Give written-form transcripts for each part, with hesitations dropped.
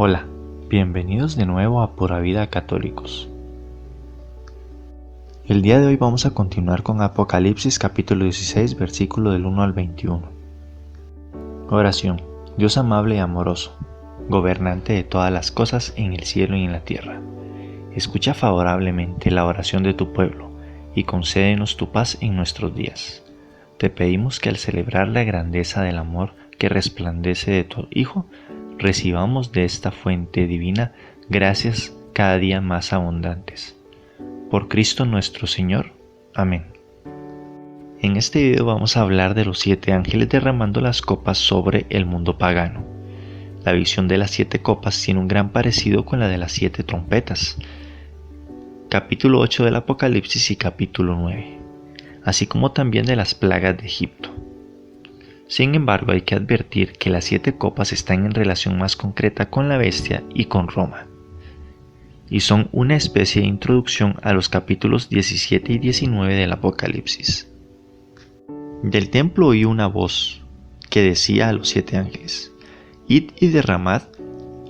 Hola, bienvenidos de nuevo a Pura Vida Católicos. El día de hoy vamos a continuar con Apocalipsis capítulo 16, versículo del 1 al 21. Oración. Dios amable y amoroso, gobernante de todas las cosas en el cielo y en la tierra, escucha favorablemente la oración de tu pueblo y concédenos tu paz en nuestros días. Te pedimos que al celebrar la grandeza del amor que resplandece de tu Hijo, recibamos de esta fuente divina gracias cada día más abundantes. Por Cristo nuestro Señor. Amén. En este video vamos a hablar de los 7 ángeles derramando las copas sobre el mundo pagano. La visión de las 7 copas tiene un gran parecido con la de las 7 trompetas, capítulo 8 del Apocalipsis y capítulo 9, así como también de las plagas de Egipto. Sin embargo, hay que advertir que las 7 copas están en relación más concreta con la bestia y con Roma, y son una especie de introducción a los capítulos 17 y 19 del Apocalipsis. Del templo oí una voz que decía a los 7 ángeles: Id y derramad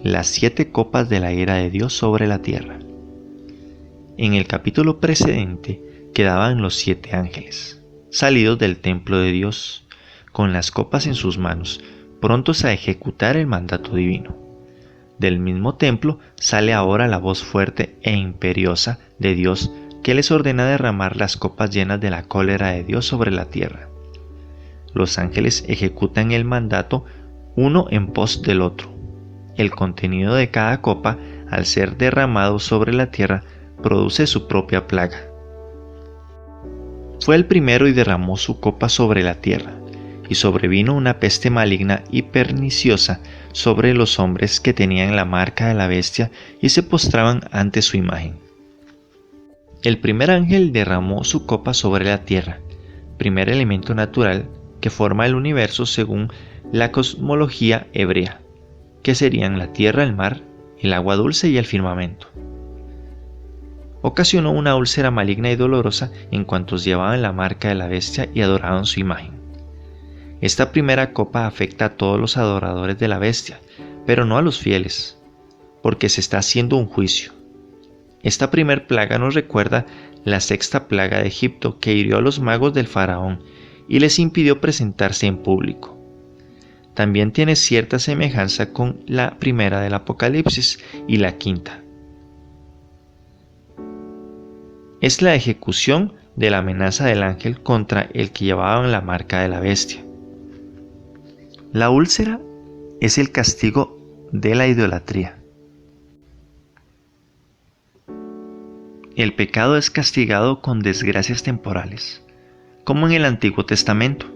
las 7 copas de la ira de Dios sobre la tierra. En el capítulo precedente quedaban los 7 ángeles, salidos del templo de Dios, con las copas en sus manos, prontos a ejecutar el mandato divino. Del mismo templo sale ahora la voz fuerte e imperiosa de Dios que les ordena derramar las copas llenas de la cólera de Dios sobre la tierra. Los ángeles ejecutan el mandato uno en pos del otro. El contenido de cada copa, al ser derramado sobre la tierra, produce su propia plaga. Fue el primero y derramó su copa sobre la tierra, y sobrevino una peste maligna y perniciosa sobre los hombres que tenían la marca de la bestia y se postraban ante su imagen. El primer ángel derramó su copa sobre la tierra, primer elemento natural que forma el universo según la cosmología hebrea, que serían la tierra, el mar, el agua dulce y el firmamento. Ocasionó una úlcera maligna y dolorosa en cuantos llevaban la marca de la bestia y adoraban su imagen. Esta primera copa afecta a todos los adoradores de la bestia, pero no a los fieles, porque se está haciendo un juicio. Esta primer plaga nos recuerda la 6ª plaga de Egipto que hirió a los magos del faraón y les impidió presentarse en público. También tiene cierta semejanza con la primera del Apocalipsis y la 5ª. Es la ejecución de la amenaza del ángel contra el que llevaban la marca de la bestia. La úlcera es el castigo de la idolatría. El pecado es castigado con desgracias temporales, como en el Antiguo Testamento.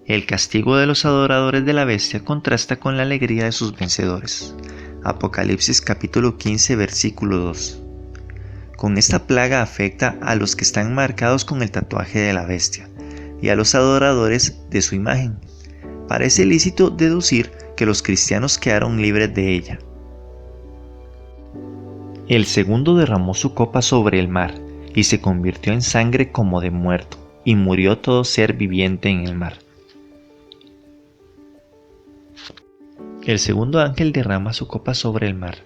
El castigo de los adoradores de la bestia contrasta con la alegría de sus vencedores. Apocalipsis capítulo 15, versículo 2. Con esta plaga afecta a los que están marcados con el tatuaje de la bestia y a los adoradores de su imagen. Parece lícito deducir que los cristianos quedaron libres de ella. El segundo derramó su copa sobre el mar y se convirtió en sangre como de muerto, y murió todo ser viviente en el mar. El segundo ángel derrama su copa sobre el mar,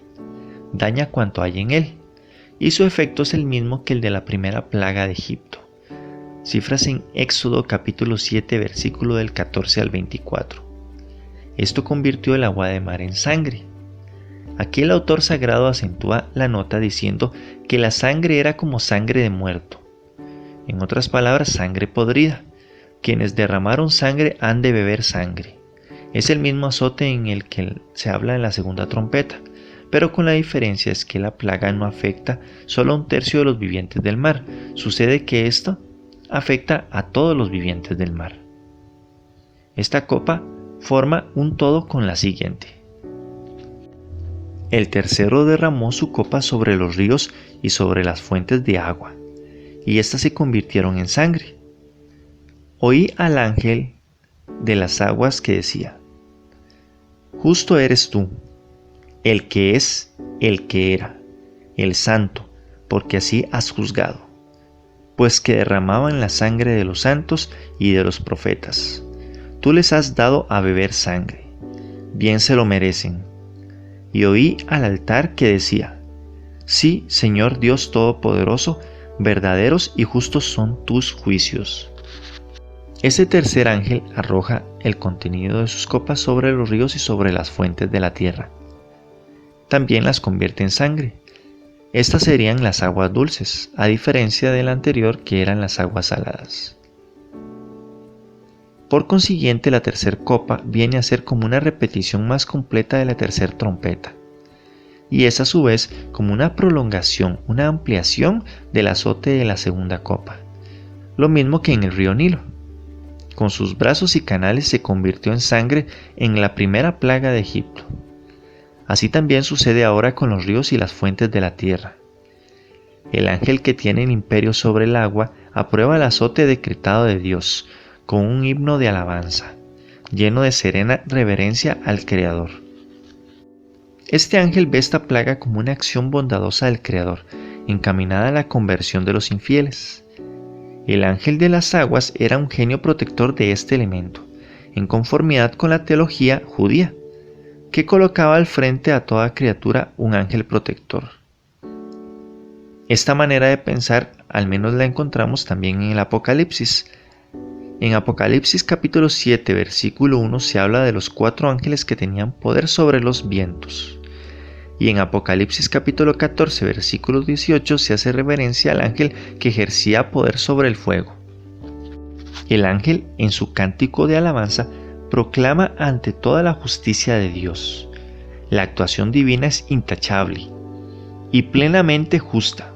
daña cuanto hay en él, y su efecto es el mismo que el de la primera plaga de Egipto. Cifras en Éxodo capítulo 7 versículo del 14 al 24. Esto convirtió el agua de mar en sangre. Aquí el autor sagrado acentúa la nota diciendo que la sangre era como sangre de muerto. En otras palabras, sangre podrida. Quienes derramaron sangre han de beber sangre. Es el mismo azote en el que se habla en la 2ª trompeta, pero con la diferencia es que la plaga no afecta solo a 1/3 de los vivientes del mar. Sucede que esto afecta a todos los vivientes del mar. Esta copa forma un todo con la siguiente. El tercero derramó su copa sobre los ríos y sobre las fuentes de agua, y éstas se convirtieron en sangre. Oí al ángel de las aguas que decía: Justo eres tú, el que es, el que era, el santo, porque así has juzgado, pues que derramaban la sangre de los santos y de los profetas. Tú les has dado a beber sangre, bien se lo merecen. y oí al altar que decía: Sí, Señor Dios Todopoderoso, verdaderos y justos son tus juicios. Ese tercer ángel arroja el contenido de sus copas sobre los ríos y sobre las fuentes de la tierra. También las convierte en sangre. Estas serían las aguas dulces, a diferencia del anterior que eran las aguas saladas. Por consiguiente, la tercera copa viene a ser como una repetición más completa de la tercera trompeta, y es a su vez como una prolongación, una ampliación del azote de la segunda copa, lo mismo que en el río Nilo. Con sus brazos y canales se convirtió en sangre en la primera plaga de Egipto. Así también sucede ahora con los ríos y las fuentes de la tierra. El ángel que tiene el imperio sobre el agua aprueba el azote decretado de Dios con un himno de alabanza, lleno de serena reverencia al Creador. Este ángel ve esta plaga como una acción bondadosa del Creador, encaminada a la conversión de los infieles. El ángel de las aguas era un genio protector de este elemento, en conformidad con la teología judía, que colocaba al frente a toda criatura un ángel protector. Esta manera de pensar al menos la encontramos también en el Apocalipsis. En Apocalipsis capítulo 7 versículo 1 se habla de los 4 ángeles que tenían poder sobre los vientos. Y en Apocalipsis capítulo 14 versículo 18 se hace referencia al ángel que ejercía poder sobre el fuego. El ángel, en su cántico de alabanza, proclama ante toda la justicia de Dios. La actuación divina es intachable y plenamente justa,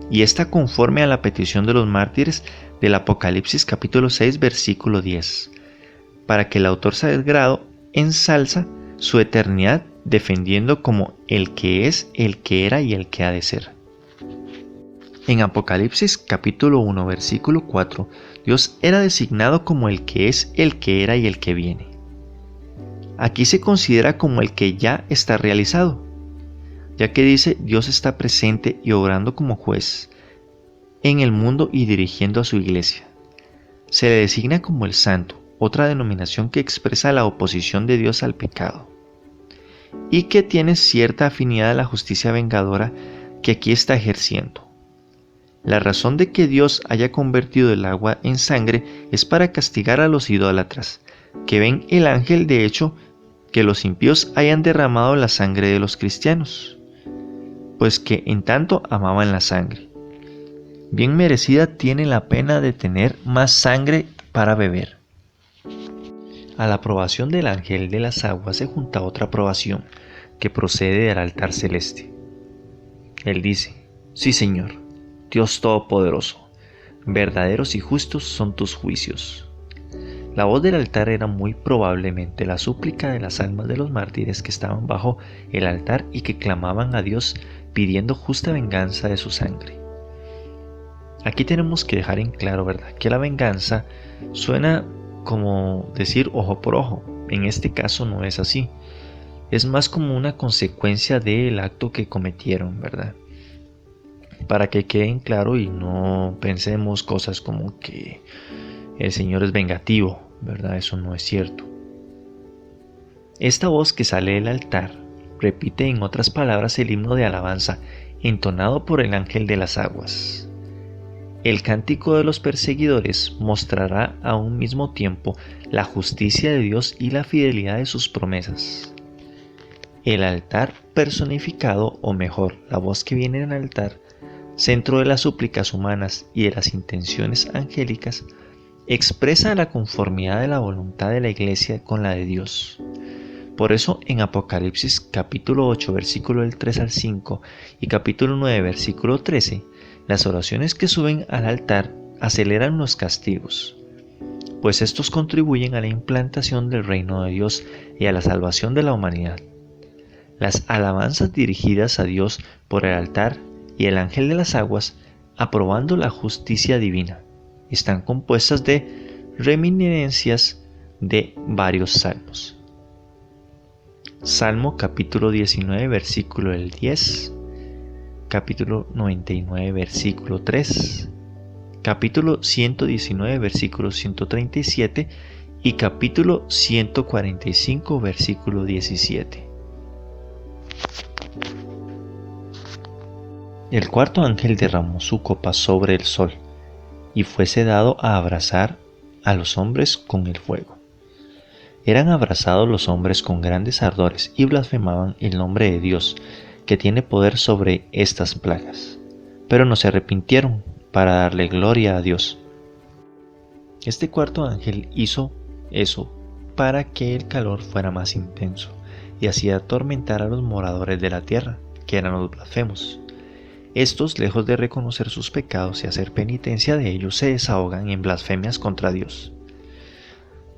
y está conforme a la petición de los mártires del Apocalipsis capítulo 6 versículo 10, para que el autor sagrado ensalza su eternidad defendiendo como el que es, el que era y el que ha de ser. En Apocalipsis capítulo 1 versículo 4, Dios era designado como el que es, el que era y el que viene. Aquí se considera como el que ya está realizado, ya que dice Dios está presente y obrando como juez en el mundo y dirigiendo a su iglesia. Se le designa como el Santo, otra denominación que expresa la oposición de Dios al pecado, y que tiene cierta afinidad a la justicia vengadora que aquí está ejerciendo. La razón de que Dios haya convertido el agua en sangre es para castigar a los idólatras, que ven el ángel de hecho que los impíos hayan derramado la sangre de los cristianos, pues que en tanto amaban la sangre. Bien merecida tiene la pena de tener más sangre para beber. A la aprobación del ángel de las aguas se junta otra aprobación que procede del altar celeste. Él dice: Sí, Señor, Dios Todopoderoso, verdaderos y justos son tus juicios. La voz del altar era muy probablemente la súplica de las almas de los mártires que estaban bajo el altar y que clamaban a Dios pidiendo justa venganza de su sangre. Aquí tenemos que dejar en claro, ¿verdad?, que la venganza suena como decir ojo por ojo. En este caso no es así. Es más como una consecuencia del acto que cometieron, ¿verdad? Para que queden claro y no pensemos cosas como que el Señor es vengativo, ¿verdad? Eso no es cierto. Esta voz que sale del altar repite en otras palabras el himno de alabanza entonado por el ángel de las aguas. El cántico de los perseguidores mostrará a un mismo tiempo la justicia de Dios y la fidelidad de sus promesas. El altar personificado, o mejor, la voz que viene del altar, centro de las súplicas humanas y de las intenciones angélicas, expresa la conformidad de la voluntad de la Iglesia con la de Dios. Por eso en Apocalipsis capítulo 8 versículo del 3 al 5 y capítulo 9 versículo 13, las oraciones que suben al altar aceleran los castigos, pues estos contribuyen a la implantación del reino de Dios y a la salvación de la humanidad. Las alabanzas dirigidas a Dios por el altar y el ángel de las aguas, aprobando la justicia divina, están compuestas de reminiscencias de varios salmos. Salmo capítulo 19 versículo del 10, capítulo 99 versículo 3, capítulo 119 versículo 137 y capítulo 145 versículo 17. El cuarto ángel derramó su copa sobre el sol, y fuese dado a abrasar a los hombres con el fuego. Eran abrasados los hombres con grandes ardores y blasfemaban el nombre de Dios, que tiene poder sobre estas plagas, pero no se arrepintieron para darle gloria a Dios. Este cuarto ángel hizo eso para que el calor fuera más intenso y así atormentar a los moradores de la tierra, que eran los blasfemos. Estos, lejos de reconocer sus pecados y hacer penitencia de ellos, se desahogan en blasfemias contra Dios.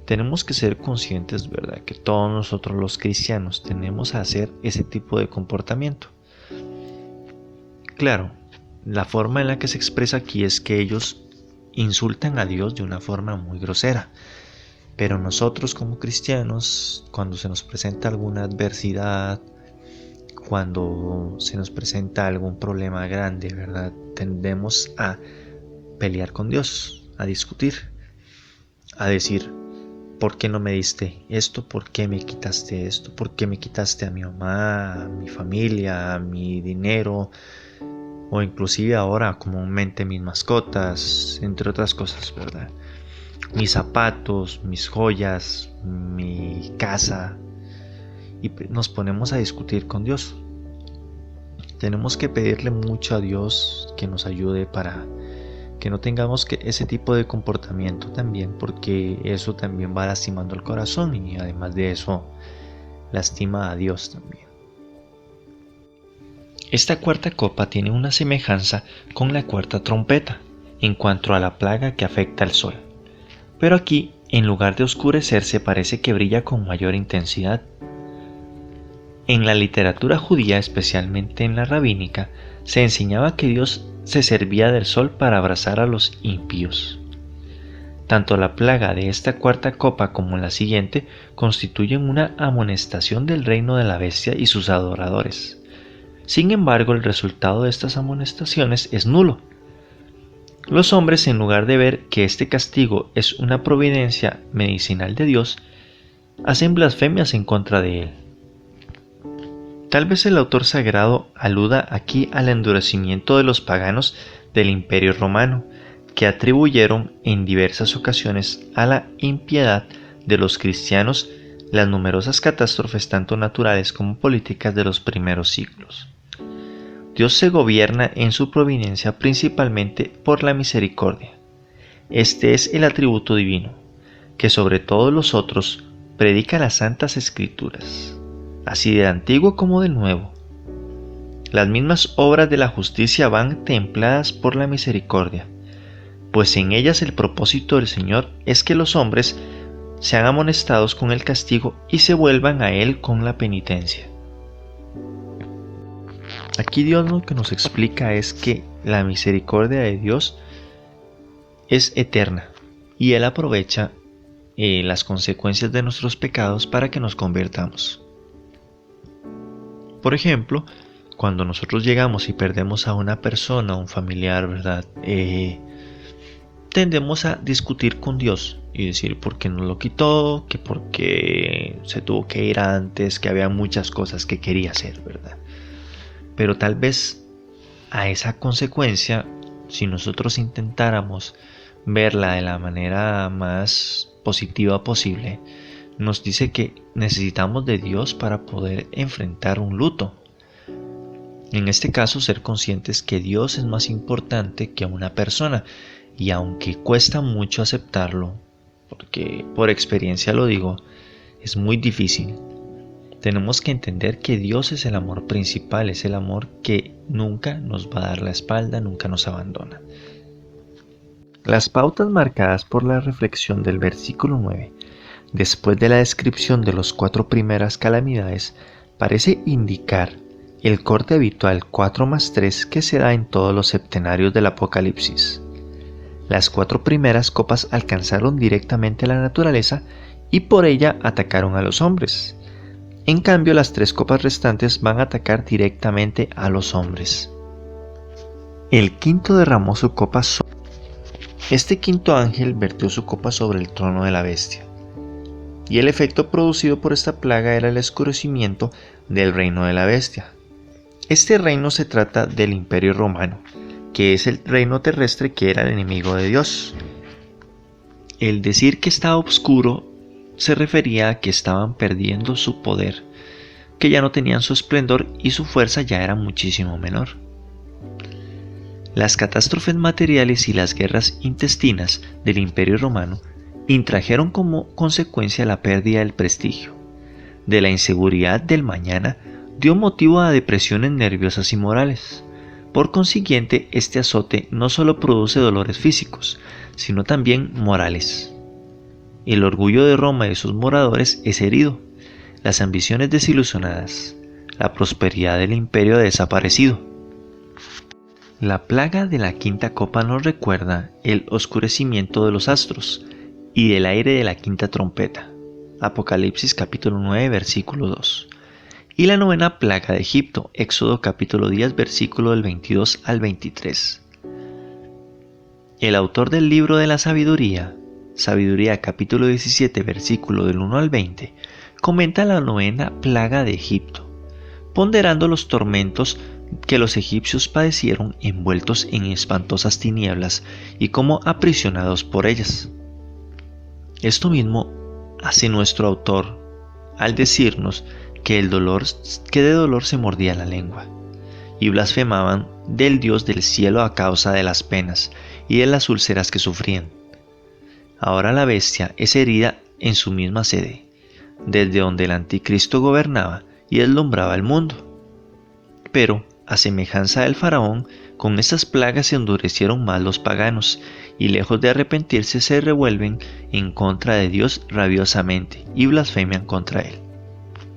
Tenemos que ser conscientes, ¿verdad?, que todos nosotros los cristianos tenemos a hacer ese tipo de comportamiento. Claro, la forma en la que se expresa aquí es que ellos insultan a Dios de una forma muy grosera. Pero nosotros como cristianos, cuando se nos presenta alguna adversidad, cuando se nos presenta algún problema grande, ¿verdad?, tendemos a pelear con Dios, a discutir, a decir: ¿por qué no me diste esto? ¿Por qué me quitaste esto? ¿Por qué me quitaste a mi mamá, a mi familia, a mi dinero? O inclusive ahora comúnmente mis mascotas, entre otras cosas, ¿verdad? Mis zapatos, mis joyas, mi casa. Y nos ponemos a discutir con Dios. Tenemos que pedirle mucho a Dios que nos ayude para que no tengamos ese tipo de comportamiento también, porque eso también va lastimando el corazón y además de eso lastima a Dios también. Esta cuarta copa tiene una semejanza con la cuarta trompeta en cuanto a la plaga que afecta al sol, pero aquí, en lugar de oscurecerse, parece que brilla con mayor intensidad. En la literatura judía, especialmente en la rabínica, se enseñaba que Dios se servía del sol para abrazar a los impíos. Tanto la plaga de esta cuarta copa como la siguiente constituyen una amonestación del reino de la bestia y sus adoradores. Sin embargo, el resultado de estas amonestaciones es nulo. Los hombres, en lugar de ver que este castigo es una providencia medicinal de Dios, hacen blasfemias en contra de él. Tal vez el autor sagrado aluda aquí al endurecimiento de los paganos del Imperio Romano, que atribuyeron en diversas ocasiones a la impiedad de los cristianos las numerosas catástrofes tanto naturales como políticas de los primeros siglos. Dios se gobierna en su providencia principalmente por la misericordia. Este es el atributo divino, que sobre todos los otros predica las Santas Escrituras, así del Antiguo como del Nuevo. Las mismas obras de la justicia van templadas por la misericordia, pues en ellas el propósito del Señor es que los hombres sean amonestados con el castigo y se vuelvan a Él con la penitencia. Aquí Dios lo que nos explica es que la misericordia de Dios es eterna y Él aprovecha las consecuencias de nuestros pecados para que nos convirtamos. Por ejemplo, cuando nosotros llegamos y perdemos a una persona, un familiar, ¿verdad? Tendemos a discutir con Dios y decir por qué nos lo quitó, que por qué se tuvo que ir antes, que había muchas cosas que quería hacer, ¿verdad? Pero tal vez a esa consecuencia, si nosotros intentáramos verla de la manera más positiva posible, nos dice que necesitamos de Dios para poder enfrentar un luto. En este caso, ser conscientes que Dios es más importante que una persona, y aunque cuesta mucho aceptarlo, porque por experiencia lo digo, es muy difícil. Tenemos que entender que Dios es el amor principal, es el amor que nunca nos va a dar la espalda, nunca nos abandona. Las pautas marcadas por la reflexión del versículo 9, después de la descripción de las 4 primeras calamidades, parece indicar el corte habitual 4+3 que se da en todos los septenarios del Apocalipsis. Las 4 primeras copas alcanzaron directamente a la naturaleza y por ella atacaron a los hombres. En cambio, las 3 copas restantes van a atacar directamente a los hombres. El quinto derramó su copa sobre... Este quinto ángel vertió su copa sobre el trono de la bestia. Y el efecto producido por esta plaga era el oscurecimiento del reino de la bestia. Este reino se trata del Imperio Romano, que es el reino terrestre que era el enemigo de Dios. El decir que estaba oscuro se refería a que estaban perdiendo su poder, que ya no tenían su esplendor y su fuerza ya era muchísimo menor. Las catástrofes materiales y las guerras intestinas del Imperio Romano intrajeron como consecuencia la pérdida del prestigio. De la inseguridad del mañana dio motivo a depresiones nerviosas y morales. Por consiguiente, este azote no solo produce dolores físicos, sino también morales. El orgullo de Roma y de sus moradores es herido, las ambiciones desilusionadas, la prosperidad del imperio ha desaparecido. La plaga de la quinta copa nos recuerda el oscurecimiento de los astros y del aire de la quinta trompeta. Apocalipsis capítulo 9 versículo 2. Y la novena plaga de Egipto, Éxodo capítulo 10 versículo del 22 al 23. El autor del libro de la sabiduría, Sabiduría capítulo 17 versículo del 1 al 20, comenta la novena plaga de Egipto, ponderando los tormentos que los egipcios padecieron envueltos en espantosas tinieblas y como aprisionados por ellas. Esto mismo hace nuestro autor al decirnos que de dolor se mordía la lengua y blasfemaban del Dios del cielo a causa de las penas y de las úlceras que sufrían. Ahora la bestia es herida en su misma sede, desde donde el anticristo gobernaba y deslumbraba el mundo. Pero, a semejanza del faraón, con estas plagas se endurecieron más los paganos, y lejos de arrepentirse se revuelven en contra de Dios rabiosamente, y blasfemian contra él.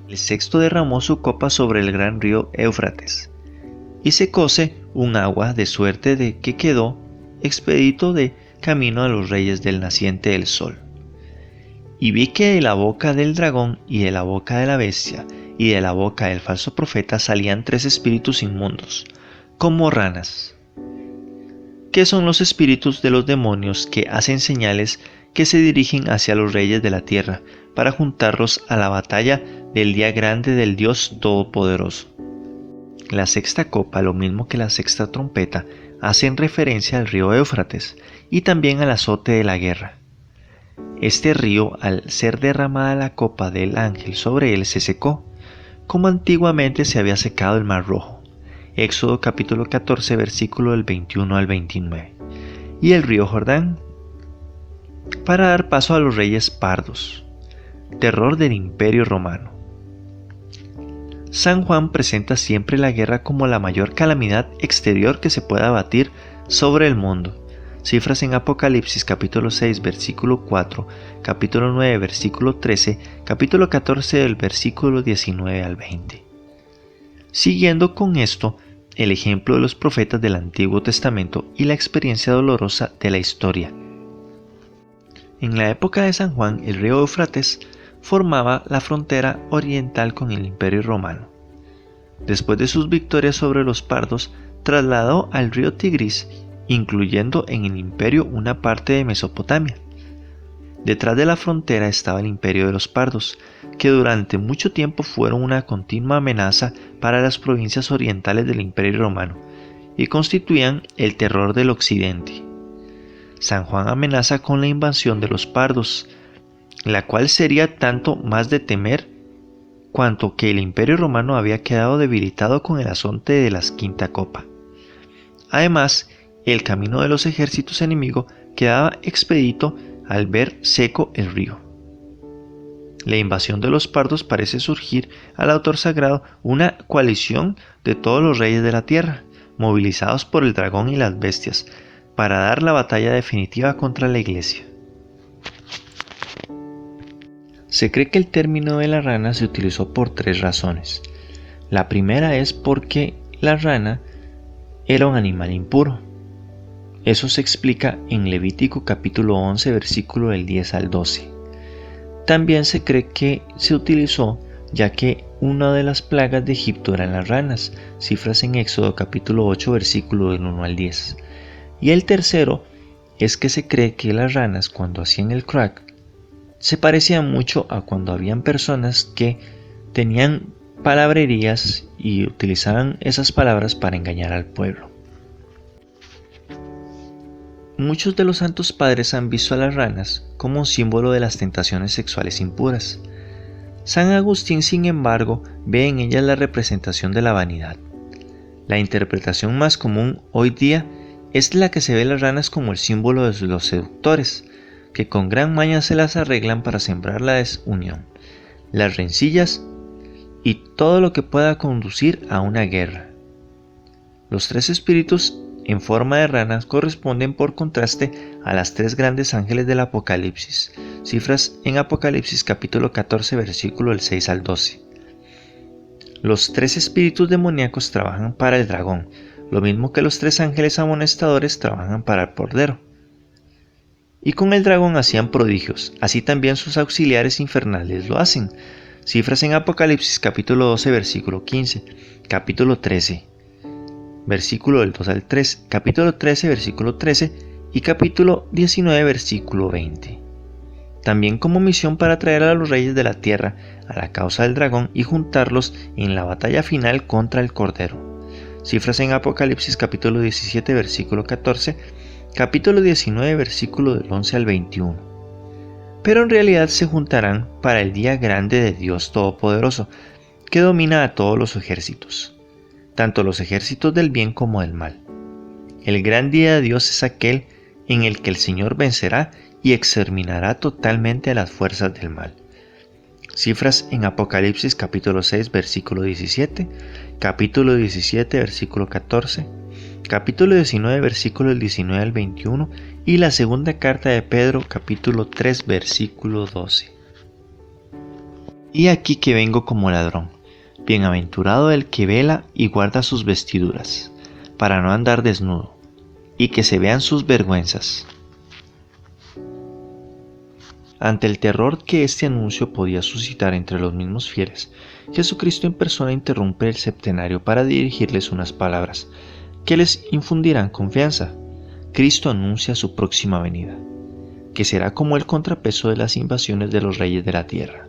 El sexto derramó su copa sobre el gran río Éufrates, y secóse un agua de suerte de que quedó expedito de camino a los reyes del naciente del sol. Y vi que de la boca del dragón y de la boca de la bestia y de la boca del falso profeta salían 3 espíritus inmundos, como ranas, que son los espíritus de los demonios que hacen señales que se dirigen hacia los reyes de la tierra para juntarlos a la batalla del día grande del Dios Todopoderoso. La sexta copa, lo mismo que la sexta trompeta, hacen referencia al río Éufrates y también al azote de la guerra. Este río, al ser derramada la copa del ángel sobre él, se secó, como antiguamente se había secado el Mar Rojo. Éxodo capítulo 14 versículo del 21 al 29. Y el río Jordán, para dar paso a los reyes pardos, terror del Imperio Romano. San Juan presenta siempre la guerra como la mayor calamidad exterior que se pueda abatir sobre el mundo. Cifras en Apocalipsis capítulo 6 versículo 4, capítulo 9 versículo 13, capítulo 14 del versículo 19 al 20. Siguiendo con esto, el ejemplo de los profetas del Antiguo Testamento y la experiencia dolorosa de la historia. En la época de San Juan, el río Éufrates formaba la frontera oriental con el Imperio Romano. Después de sus victorias sobre los pardos, trasladó al río Tigris, incluyendo en el imperio una parte de Mesopotamia. Detrás de la frontera estaba el imperio de los pardos, que durante mucho tiempo fueron una continua amenaza para las provincias orientales del Imperio Romano y constituían el terror del occidente. San Juan amenaza con la invasión de los pardos, la cual sería tanto más de temer cuanto que el Imperio Romano había quedado debilitado con el azote de la quinta copa. Además, el camino de los ejércitos enemigos quedaba expedito al ver seco el río. La invasión de los pardos parece surgir al autor sagrado una coalición de todos los reyes de la tierra, movilizados por el dragón y las bestias, para dar la batalla definitiva contra la iglesia. Se cree que el término de la rana se utilizó por 3 razones. La primera es porque la rana era un animal impuro. Eso se explica en Levítico capítulo 11 versículo del 10 al 12. También se cree que se utilizó ya que una de las plagas de Egipto eran las ranas, cifras en Éxodo capítulo 8 versículo del 1 al 10. Y el tercero es que se cree que las ranas, cuando hacían el crack, se parecían mucho a cuando habían personas que tenían palabrerías y utilizaban esas palabras para engañar al pueblo. Muchos de los santos padres han visto a las ranas como un símbolo de las tentaciones sexuales impuras. San Agustín, sin embargo, ve en ellas la representación de la vanidad. La interpretación más común hoy día es la que se ve las ranas como el símbolo de los seductores, que con gran maña se las arreglan para sembrar la desunión, las rencillas y todo lo que pueda conducir a una guerra. Los tres espíritus en forma de ranas corresponden por contraste a las tres grandes ángeles del Apocalipsis, cifras en Apocalipsis capítulo 14 versículo del 6 al 12. Los tres espíritus demoníacos trabajan para el dragón, lo mismo que los tres ángeles amonestadores trabajan para el cordero. Y con el dragón hacían prodigios, así también sus auxiliares infernales lo hacen, cifras en Apocalipsis capítulo 12 versículo 15, capítulo 13 versículo del 2 al 3, capítulo 13 versículo 13 y capítulo 19 versículo 20. También como misión para traer a los reyes de la tierra a la causa del dragón y juntarlos en la batalla final contra el cordero. Cifras en Apocalipsis capítulo 17 versículo 14, capítulo 19 versículo del 11 al 21. Pero en realidad se juntarán para el día grande de Dios Todopoderoso, que domina a todos los ejércitos, tanto los ejércitos del bien como del mal. El gran día de Dios es aquel en el que el Señor vencerá y exterminará totalmente a las fuerzas del mal. Cifras en Apocalipsis capítulo 6 versículo 17, capítulo 17 versículo 14, capítulo 19 versículo del 19 al 21 y la segunda carta de Pedro capítulo 3 versículo 12. Y aquí que vengo como ladrón. Bienaventurado el que vela y guarda sus vestiduras, para no andar desnudo, y que se vean sus vergüenzas. Ante el terror que este anuncio podía suscitar entre los mismos fieles, Jesucristo en persona interrumpe el septenario para dirigirles unas palabras que les infundirán confianza. Cristo anuncia su próxima venida, que será como el contrapeso de las invasiones de los reyes de la tierra,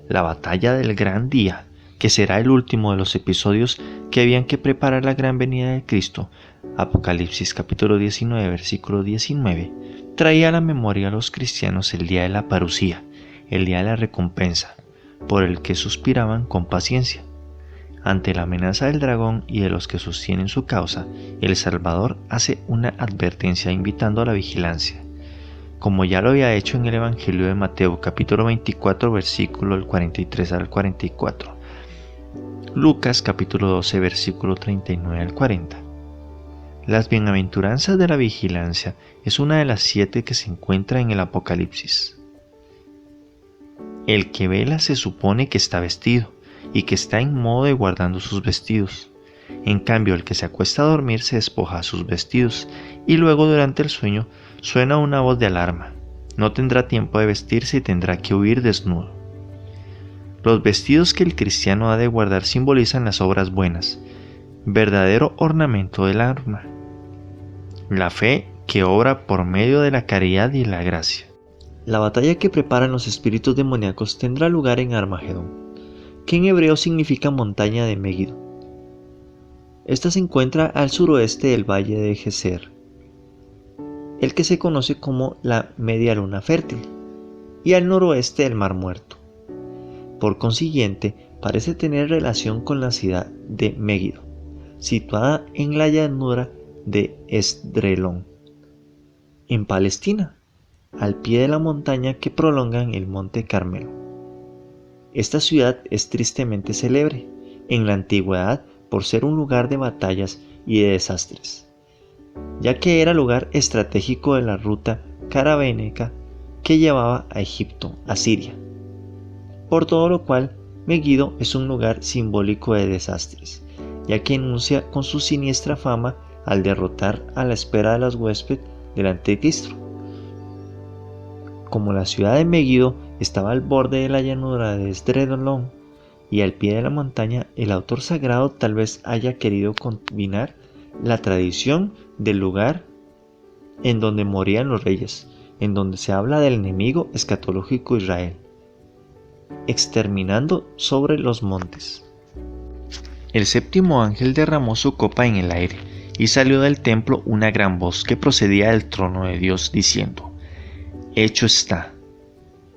la batalla del gran día, que será el último de los episodios que habían que preparar la gran venida de Cristo. Apocalipsis capítulo 19 versículo 19 traía a la memoria a los cristianos el día de la parucía, el día de la recompensa, por el que suspiraban con paciencia. Ante la amenaza del dragón y de los que sostienen su causa, el Salvador hace una advertencia invitando a la vigilancia, como ya lo había hecho en el Evangelio de Mateo capítulo 24 versículo del 43 al 44. Lucas capítulo 12 versículo 39 al 40. Las bienaventuranzas de la vigilancia es una de las 7 que se encuentra en el Apocalipsis. El que vela se supone que está vestido y que está en modo de guardando sus vestidos. En cambio, el que se acuesta a dormir se despoja sus vestidos y luego durante el sueño suena una voz de alarma. No tendrá tiempo de vestirse y tendrá que huir desnudo. Los vestidos que el cristiano ha de guardar simbolizan las obras buenas, verdadero ornamento del alma, la fe que obra por medio de la caridad y la gracia. La batalla que preparan los espíritus demoníacos tendrá lugar en Armagedón, que en hebreo significa montaña de Megiddo. Esta se encuentra al suroeste del valle de Geser, el que se conoce como la media luna fértil, y al noroeste del Mar Muerto. Por consiguiente, parece tener relación con la ciudad de Megiddo, situada en la llanura de Esdrelón, en Palestina, al pie de la montaña que prolongan el monte Carmelo. Esta ciudad es tristemente célebre en la antigüedad por ser un lugar de batallas y de desastres, ya que era lugar estratégico de la ruta carabénica que llevaba a Egipto, a Siria. Por todo lo cual, Megiddo es un lugar simbólico de desastres, ya que enuncia con su siniestra fama al derrotar a la espera de los huéspedes del Anticristo. Como la ciudad de Megiddo estaba al borde de la llanura de Esdrelón y al pie de la montaña, el autor sagrado tal vez haya querido combinar la tradición del lugar en donde morían los reyes, en donde se habla del enemigo escatológico Israel, exterminando sobre los montes. El séptimo ángel derramó su copa en el aire, y salió del templo una gran voz que procedía del trono de Dios, diciendo: Hecho está.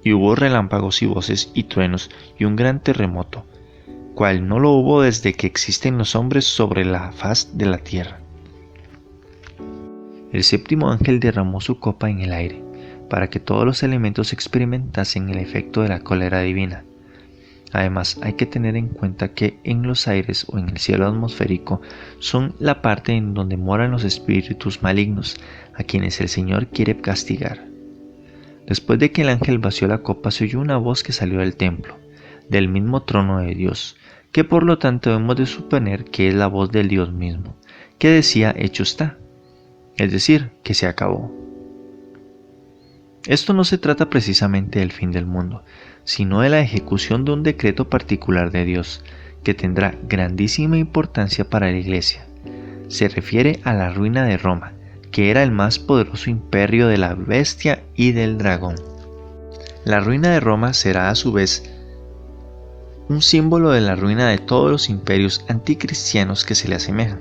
Y hubo relámpagos y voces y truenos y un gran terremoto, cual no lo hubo desde que existen los hombres sobre la faz de la tierra. El séptimo ángel derramó su copa en el aire, para que todos los elementos experimentasen el efecto de la cólera divina. Además, hay que tener en cuenta que en los aires o en el cielo atmosférico son la parte en donde moran los espíritus malignos, a quienes el Señor quiere castigar. Después de que el ángel vació la copa, se oyó una voz que salió del templo, del mismo trono de Dios, que por lo tanto hemos de suponer que es la voz del Dios mismo, que decía: Hecho está, es decir, que se acabó. Esto no se trata precisamente del fin del mundo, sino de la ejecución de un decreto particular de Dios, que tendrá grandísima importancia para la Iglesia. Se refiere a la ruina de Roma, que era el más poderoso imperio de la bestia y del dragón. La ruina de Roma será a su vez un símbolo de la ruina de todos los imperios anticristianos que se le asemejan.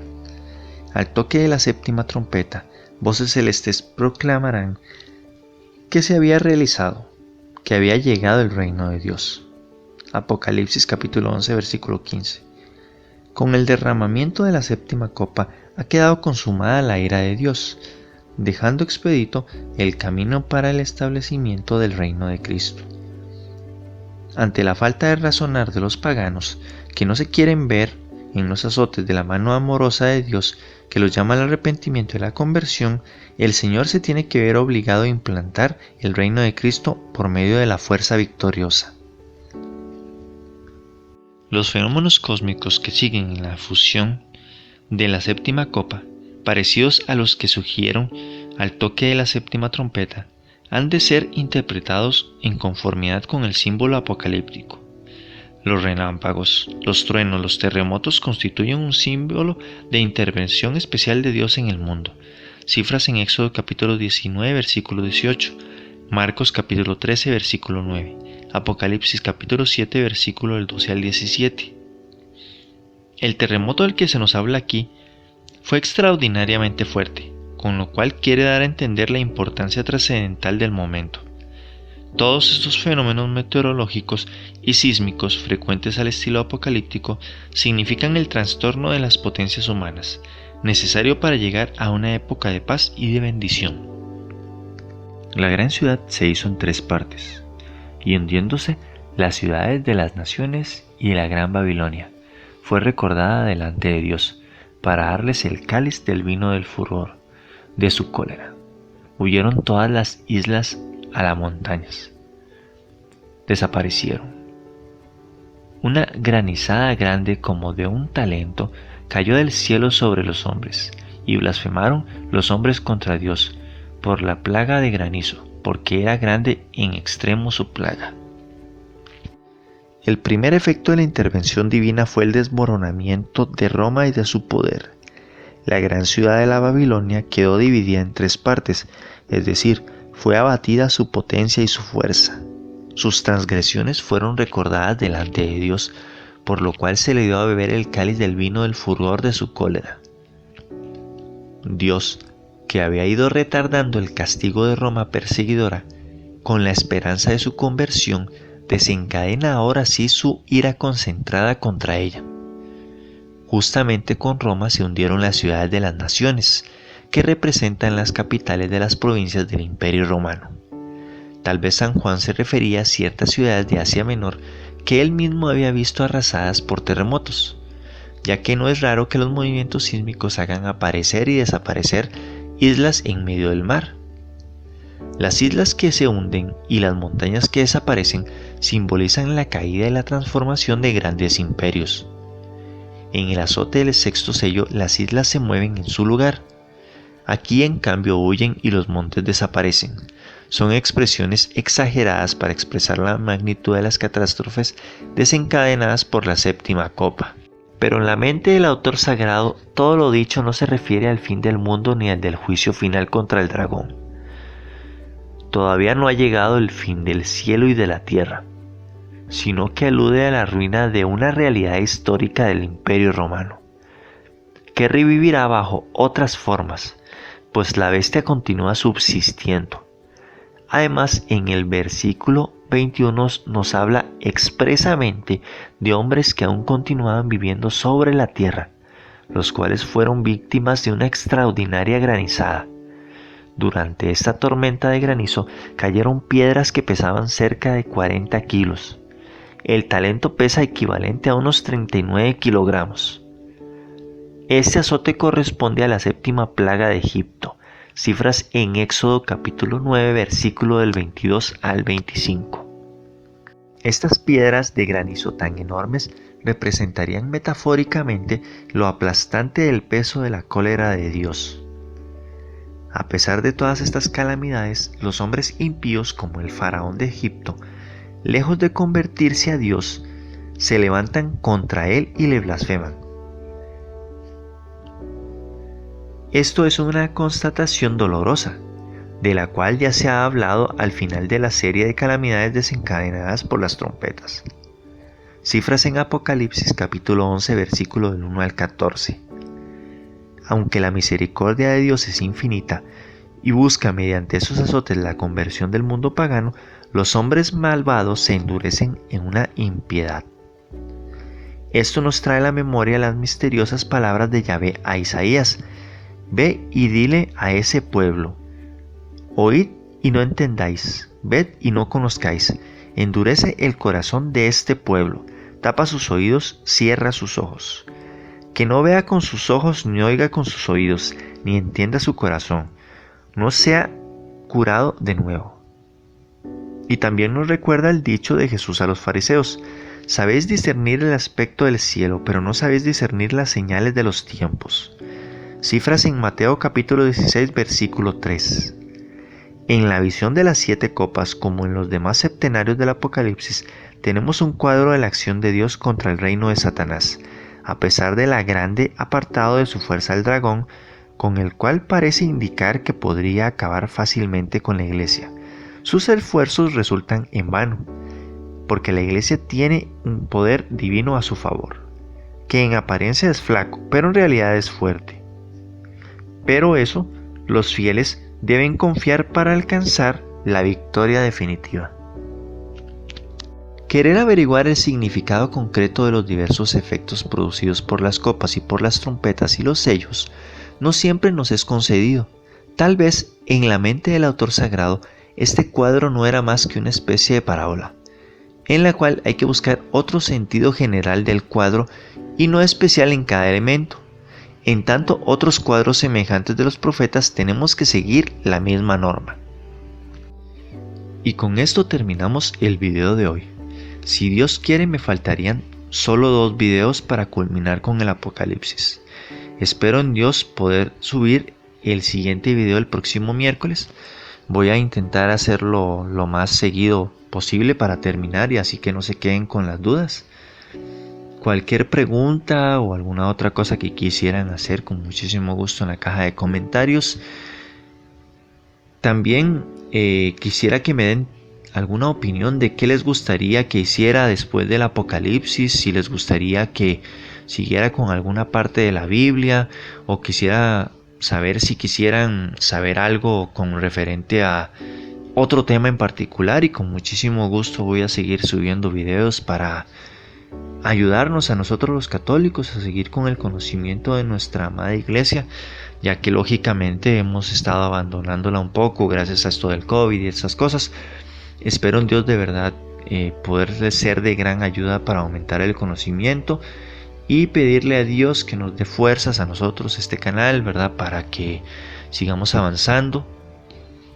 Al toque de la séptima trompeta, voces celestes proclamarán que se había realizado, que había llegado el reino de Dios. Apocalipsis capítulo 11 versículo 15. Con el derramamiento de la séptima copa ha quedado consumada la ira de Dios, dejando expedito el camino para el establecimiento del reino de Cristo. Ante la falta de razonar de los paganos, que no se quieren ver en los azotes de la mano amorosa de Dios que los llama al arrepentimiento y la conversión, el Señor se tiene que ver obligado a implantar el reino de Cristo por medio de la fuerza victoriosa. Los fenómenos cósmicos que siguen en la fusión de la séptima copa, parecidos a los que surgieron al toque de la séptima trompeta, han de ser interpretados en conformidad con el símbolo apocalíptico. Los relámpagos, los truenos, los terremotos constituyen un símbolo de intervención especial de Dios en el mundo. Cifras en Éxodo capítulo 19, versículo 18, Marcos capítulo 13, versículo 9, Apocalipsis capítulo 7, versículo del 12 al 17. El terremoto del que se nos habla aquí fue extraordinariamente fuerte, con lo cual quiere dar a entender la importancia trascendental del momento. Todos estos fenómenos meteorológicos y sísmicos frecuentes al estilo apocalíptico significan el trastorno de las potencias humanas, necesario para llegar a una época de paz y de bendición. La gran ciudad se hizo en 3 partes, y hundiéndose, las ciudades de las naciones y la gran Babilonia fue recordada delante de Dios, para darles el cáliz del vino del furor de su cólera. Huyeron todas las islas a las montañas. Desaparecieron. Una granizada grande como de un talento cayó del cielo sobre los hombres, y blasfemaron los hombres contra Dios por la plaga de granizo, porque era grande en extremo su plaga. El primer efecto de la intervención divina fue el desmoronamiento de Roma y de su poder. La gran ciudad de la Babilonia quedó dividida en 3 partes, es decir, fue abatida su potencia y su fuerza. Sus transgresiones fueron recordadas delante de Dios, por lo cual se le dio a beber el cáliz del vino del furor de su cólera. Dios, que había ido retardando el castigo de Roma perseguidora, con la esperanza de su conversión, desencadena ahora sí su ira concentrada contra ella. Justamente con Roma se hundieron las ciudades de las naciones, que representan las capitales de las provincias del Imperio Romano. Tal vez San Juan se refería a ciertas ciudades de Asia Menor que él mismo había visto arrasadas por terremotos, ya que no es raro que los movimientos sísmicos hagan aparecer y desaparecer islas en medio del mar. Las islas que se hunden y las montañas que desaparecen simbolizan la caída y la transformación de grandes imperios. En el azote del 6º sello, las islas se mueven en su lugar. Aquí en cambio huyen y los montes desaparecen. Son expresiones exageradas para expresar la magnitud de las catástrofes desencadenadas por la séptima copa. Pero en la mente del autor sagrado, todo lo dicho no se refiere al fin del mundo ni al del juicio final contra el dragón. Todavía no ha llegado el fin del cielo y de la tierra. sino que alude a la ruina de una realidad histórica del Imperio Romano, que revivirá bajo otras formas, pues la bestia continúa subsistiendo. Además, en el versículo 21 nos habla expresamente de hombres que aún continuaban viviendo sobre la tierra, los cuales fueron víctimas de una extraordinaria granizada. Durante esta tormenta de granizo cayeron piedras que pesaban cerca de 40 kilos. El talento pesa equivalente a unos 39 kilogramos. Este azote corresponde a la séptima plaga de Egipto, cifras en Éxodo capítulo 9, versículo del 22 al 25. Estas piedras de granizo tan enormes representarían metafóricamente lo aplastante del peso de la cólera de Dios. A pesar de todas estas calamidades, los hombres impíos como el faraón de Egipto, lejos de convertirse a Dios, se levantan contra él y le blasfeman. Esto es una constatación dolorosa, de la cual ya se ha hablado al final de la serie de calamidades desencadenadas por las trompetas. Cifras en Apocalipsis capítulo 11 versículo del 1 al 14. Aunque la misericordia de Dios es infinita y busca mediante esos azotes la conversión del mundo pagano, los hombres malvados se endurecen en una impiedad. Esto nos trae a la memoria las misteriosas palabras de Yahvé a Isaías: «Ve y dile a ese pueblo, oíd y no entendáis, ved y no conozcáis, endurece el corazón de este pueblo, tapa sus oídos, cierra sus ojos. Que no vea con sus ojos, ni oiga con sus oídos, ni entienda su corazón, no sea curado de nuevo». Y también nos recuerda el dicho de Jesús a los fariseos: «Sabéis discernir el aspecto del cielo, pero no sabéis discernir las señales de los tiempos». Cifras en Mateo capítulo 16 versículo 3. En la visión de las 7 copas, como en los demás septenarios del Apocalipsis, tenemos un cuadro de la acción de Dios contra el reino de Satanás, a pesar de la grande apartado de su fuerza el dragón, con el cual parece indicar que podría acabar fácilmente con la iglesia. Sus esfuerzos resultan en vano, porque la iglesia tiene un poder divino a su favor, que en apariencia es flaco, pero en realidad es fuerte. Pero eso, los fieles deben confiar para alcanzar la victoria definitiva. Querer averiguar el significado concreto de los diversos efectos producidos por las copas y por las trompetas y los sellos no siempre nos es concedido. Tal vez en la mente del autor sagrado este cuadro no era más que una especie de parábola, en la cual hay que buscar otro sentido general del cuadro y no especial en cada elemento. En tanto, otros cuadros semejantes de los profetas tenemos que seguir la misma norma. Y con esto terminamos el video de hoy. Si Dios quiere, me faltarían solo 2 videos para culminar con el Apocalipsis. Espero en Dios poder subir el siguiente video el próximo miércoles. Voy a intentar hacerlo lo más seguido posible para terminar y así que no se queden con las dudas. Cualquier pregunta o alguna otra cosa que quisieran hacer, con muchísimo gusto en la caja de comentarios. También quisiera que me den alguna opinión de qué les gustaría que hiciera después del Apocalipsis, si les gustaría que siguiera con alguna parte de la Biblia, o quisiera saber si quisieran saber algo con referente a otro tema en particular, y con muchísimo gusto voy a seguir subiendo videos para ayudarnos a nosotros los católicos a seguir con el conocimiento de nuestra amada iglesia, ya que lógicamente hemos estado abandonándola un poco gracias a esto del COVID y esas cosas. Espero en Dios de verdad poder ser de gran ayuda para aumentar el conocimiento y pedirle a Dios que nos dé fuerzas a nosotros, este canal, ¿verdad? Para que sigamos avanzando.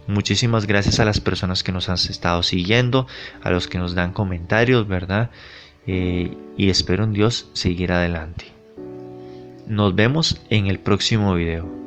Muchísimas gracias a las personas que nos han estado siguiendo, a los que nos dan comentarios, ¿verdad? Y espero en Dios seguir adelante. Nos vemos en el próximo video.